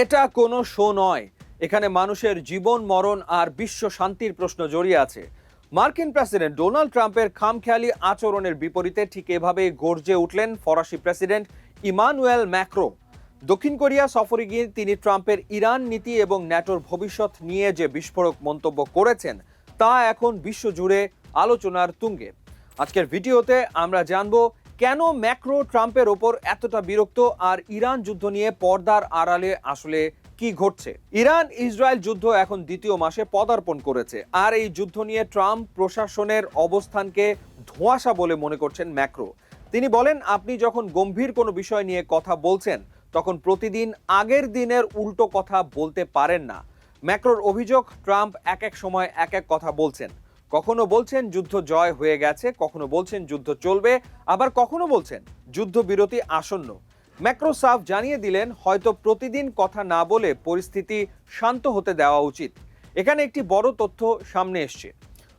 এটা কোনো শো নয়। এখানে মানুষের জীবন মরণ আর বিশ্ব শান্তির প্রশ্ন জড়িয়ে আছে। মার্কিন প্রেসিডেন্ট ডোনাল্ড ট্রাম্পের খামখেয়ালি আচরণের বিপরীতে ঠিক এভাবেই গর্জে উঠলেন ফরাসি প্রেসিডেন্ট ইমানুয়েল ম্যাক্রো। দক্ষিণ কোরিয়া সফরে গিয়ে তিনি ট্রাম্পের ইরান নীতি এবং ন্যাটোর ভবিষ্যৎ নিয়ে যে বিস্ফোরক মন্তব্য করেছেন তা এখন বিশ্বজুড়ে আলোচনার তুঙ্গে। আজকের ভিডিওতে আমরা জানব কেন ম্যাক্রো ট্রাম্পের ওপর এতটা বিরক্ত, আর ইরান যুদ্ধ নিয়ে পর্দার আড়ালে আসলে কি ঘটছে। ইরান ইসরায়েল যুদ্ধ এখন দ্বিতীয় মাসে পদার্পণ করেছে, আর এই যুদ্ধ নিয়ে ট্রাম্প প্রশাসনের অবস্থানকে ধোঁয়াশা বলে মনে করছেন ম্যাক্রো। তিনি বলেন, আপনি যখন গম্ভীর কোনো বিষয় নিয়ে কথা বলছেন তখন প্রতিদিন আগের দিনের উল্টো কথা বলতে পারেন না। ম্যাক্রোর অভিযোগ, ট্রাম্প এক এক সময় এক এক কথা বলছেন। কখনো বলছেন যুদ্ধ জয় হয়ে গেছে, কখনো বলছেন যুদ্ধ চলবে, আবার কখনো বলছেন যুদ্ধবিরতি আসন্ন। ম্যাক্রো সাফ জানিয়ে দিলেন, হয়তো প্রতিদিন কথা না বলে পরিস্থিতি শান্ত হতে দেওয়া উচিত। এখানে একটি বড় তথ্য সামনে এসছে।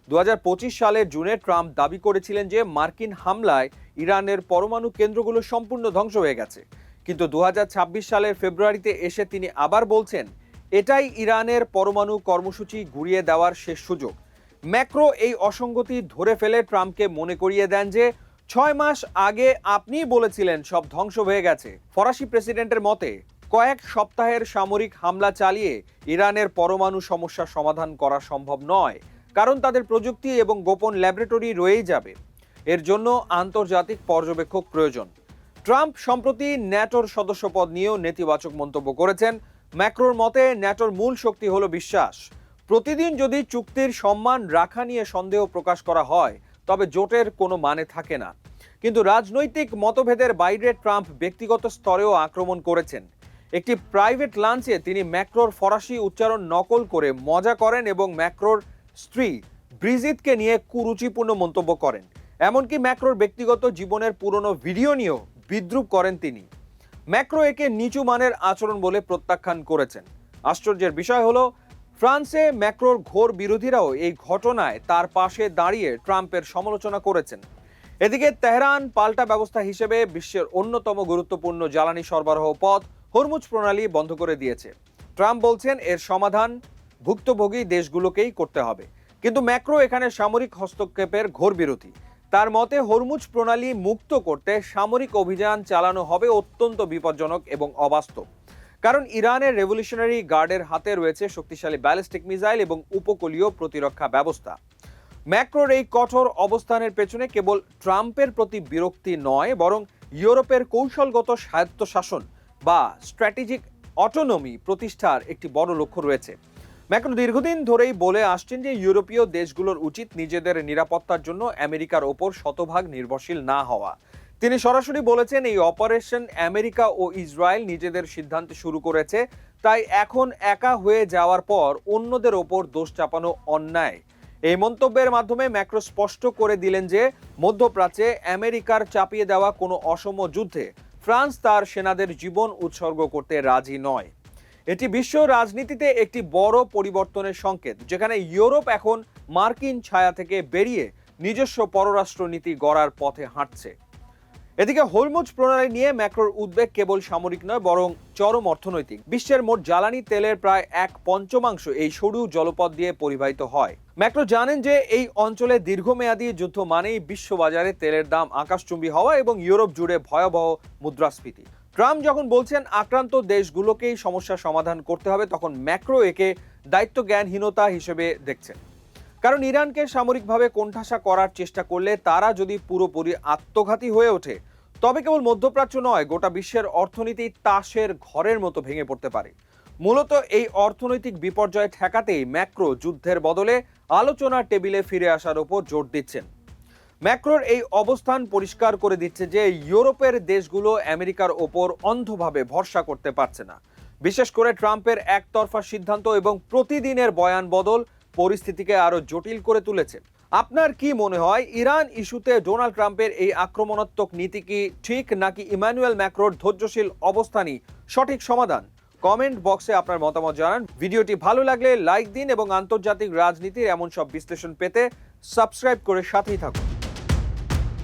2025 সালের জুনে ট্রাম্প দাবি করেছিলেন যে মার্কিন হামলায় ইরানের পরমাণু কেন্দ্রগুলো সম্পূর্ণ ধ্বংস হয়ে গেছে। কিন্তু 2026 সালের ফেব্রুয়ারিতে এসে তিনি আবার বলছেন এটাই ইরানের পরমাণু কর্মসূচি ঘুরিয়ে দেওয়ার শেষ সুযোগ। ম্যাক্রো এই অসঙ্গতি ধরে ফেলে ট্রাম্পকে মনে করিয়ে দেন যে 6 মাস আগে আপনিই বলেছিলেন সব ধ্বংস হয়ে গেছে। ফরাসি প্রেসিডেন্টের মতে, কয়েক সপ্তাহের সামরিক হামলা চালিয়ে ইরানের পরমাণু সমস্যা সমাধান করা সম্ভব নয়, কারণ তাদের প্রযুক্তি এবং গোপন ল্যাবরেটরি রয়েই যাবে। এর জন্য আন্তর্জাতিক পর্যবেক্ষক প্রয়োজন। ট্রাম্প সম্প্রতি ন্যাটোর সদস্যপদ নিয়েও নেতিবাচক মন্তব্য করেছেন। ম্যাক্রোর মতে, ন্যাটোর মূল শক্তি হলো বিশ্বাস। প্রতিদিন যদি চুক্তির সম্মান রাখা নিয়ে সন্দেহ প্রকাশ করা হয় তবে জোটের কোনো মানে থাকে না। কিন্তু রাজনৈতিক মতভেদের বাইরে ট্রাম্প ব্যক্তিগত স্তরেও আক্রমণ করেছেন। একটি প্রাইভেট লাঞ্চে তিনি ম্যাক্রোর ফরাসি উচ্চারণ নকল করে মজা করেন এবং ম্যাক্রোর স্ত্রী ব্রিজিতকে নিয়ে কুরুচিপূর্ণ মন্তব্য করেন। এমনকি ম্যাক্রোর ব্যক্তিগত জীবনের পুরনো ভিডিও নিয়েও বিদ্রূপ করেন তিনি। ম্যাক্রো একে নিচু মানের আচরণ বলে প্রত্যাখ্যান করেছেন। আশ্চর্যের বিষয় হলো, ফ্রান্সে ম্যাক্রোর ঘোর বিরোধীরাও এই ঘটনায় তার পাশে দাঁড়িয়ে ট্রাম্পের সমালোচনা করেছেন। এদিকে তেহরান পাল্টা ব্যবস্থা হিসেবে বিশ্বের অন্যতম গুরুত্বপূর্ণ জ্বালানি সরবরাহ পথ হরমুজ প্রণালী বন্ধ করে দিয়েছে। ট্রাম্প বলছেন এর সমাধান ভুক্তভোগী দেশগুলোকেই করতে হবে। কিন্তু ম্যাক্রো এখানে সামরিক হস্তক্ষেপের ঘোর বিরোধী। তার মতে, হরমুজ প্রণালী মুক্ত করতে সামরিক অভিযান চালানো হবে অত্যন্ত বিপজ্জনক এবং অবাস্তব, কারণ ইরানের রেভলিউশনারি গার্ডের হাতে রয়েছে শক্তিশালী ব্যালিস্টিক মিসাইল এবং উপকূলীয় প্রতিরক্ষা ব্যবস্থা। ম্যাক্রোর এই কঠোর অবস্থানের পেছনে কেবল ট্রাম্পের প্রতি বিরক্তি নয়, বরং ইউরোপের কৌশলগত স্বায়ত্তশাসন বা স্ট্র্যাটেজিক অটোনমি প্রতিষ্ঠার একটি বড় লক্ষ্য রয়েছে। ম্যাক্রো দীর্ঘদিন ধরেই বলে আসছেন যে ইউরোপীয় দেশগুলোর উচিত নিজেদের নিরাপত্তার জন্য আমেরিকার ওপর শতভাগ নির্ভরশীল না হওয়া। তিনি সরাসরি বলেছেন, এই অপারেশন আমেরিকা ও ইসরায়েল নিজেদের সিদ্ধান্তে শুরু করেছে, তাই এখন একা হয়ে যাওয়ার পর অন্যদের ওপর দোষ চাপানো অন্যায়। এই মন্তব্যের মাধ্যমে ম্যাক্রো স্পষ্ট করে দিলেন যে মধ্যপ্রাচ্যে আমেরিকার চাপিয়ে দেওয়া কোনো অসম যুদ্ধে ফ্রান্স তার সেনাদের জীবন উৎসর্গ করতে রাজি নয়। এটি বিশ্ব রাজনীতিতে একটি বড় পরিবর্তনের সংকেত, যেখানে ইউরোপ এখন মার্কিন ছায়া থেকে বেরিয়ে নিজস্ব পররাষ্ট্রনীতি গড়ার পথে হাঁটছে। এদিকে হরমুজ প্রণালী নিয়ে ম্যাক্রোর উদ্বেগ কেবল সামরিক নয়, বরং চরম অর্থনৈতিক। বিশ্বের মোট জ্বালানি তেলের প্রায় 1/5 এই সরু জলপথ দিয়ে পরিবাহিত হয়। ম্যাক্রো জানেন যে এই অঞ্চলে দীর্ঘমেয়াদী যুদ্ধ মানেই বিশ্ববাজারে তেলের দাম আকাশচুম্বী হওয়া এবং ইউরোপ জুড়ে ভয়াবহ মুদ্রাস্ফীতি। ট্রাম্প যখন বলছেন আক্রান্ত দেশগুলোকেই সমস্যা সমাধান করতে হবে, তখন ম্যাক্রো একে দায়িত্বজ্ঞানহীনতা হিসেবে দেখছেন। কারণ ইরানকে সামরিকভাবে কোণঠাসা করার চেষ্টা করলে তারা যদি পুরোপুরি আত্মঘাতী হয়ে ওঠে, তবে কেবল মধ্যপ্রাচ্য নয়, গোটা বিশ্বের অর্থনীতি তাসের ঘরের মতো ভেঙে পড়তে পারে। মূলত এই অর্থনৈতিক বিপর্যয় ঠেকাতেই ম্যাক্রো যুদ্ধের বদলে আলোচনার টেবিলে ফিরে আসার ওপর জোর দিচ্ছেন। ম্যাক্রোর এই অবস্থান পরিষ্কার করে দিচ্ছে যে ইউরোপের দেশগুলো আমেরিকার ওপর অন্ধভাবে ভরসা করতে পারছে না। বিশেষ করে ট্রাম্পের একতরফা সিদ্ধান্ত এবং প্রতিদিনের বয়ান বদল পরিস্থিতিকে আরো জটিল করে তুলেছে। আপনার কি মনে হয়, ইরান ইস্যুতে ডোনাল্ড ট্রাম্পের এই আক্রমণাত্মক নীতি কি ঠিক, নাকি ইমানুয়েল ম্যাক্রোর ধৈর্যশীল অবস্থানই সঠিক সমাধান? কমেন্ট বক্সে আপনার মতামত জানান। ভিডিওটি ভালো লাগলে লাইক দিন এবং আন্তর্জাতিক রাজনীতির এমন সব বিশ্লেষণ পেতে সাবস্ক্রাইব করে সাথেই থাকুন।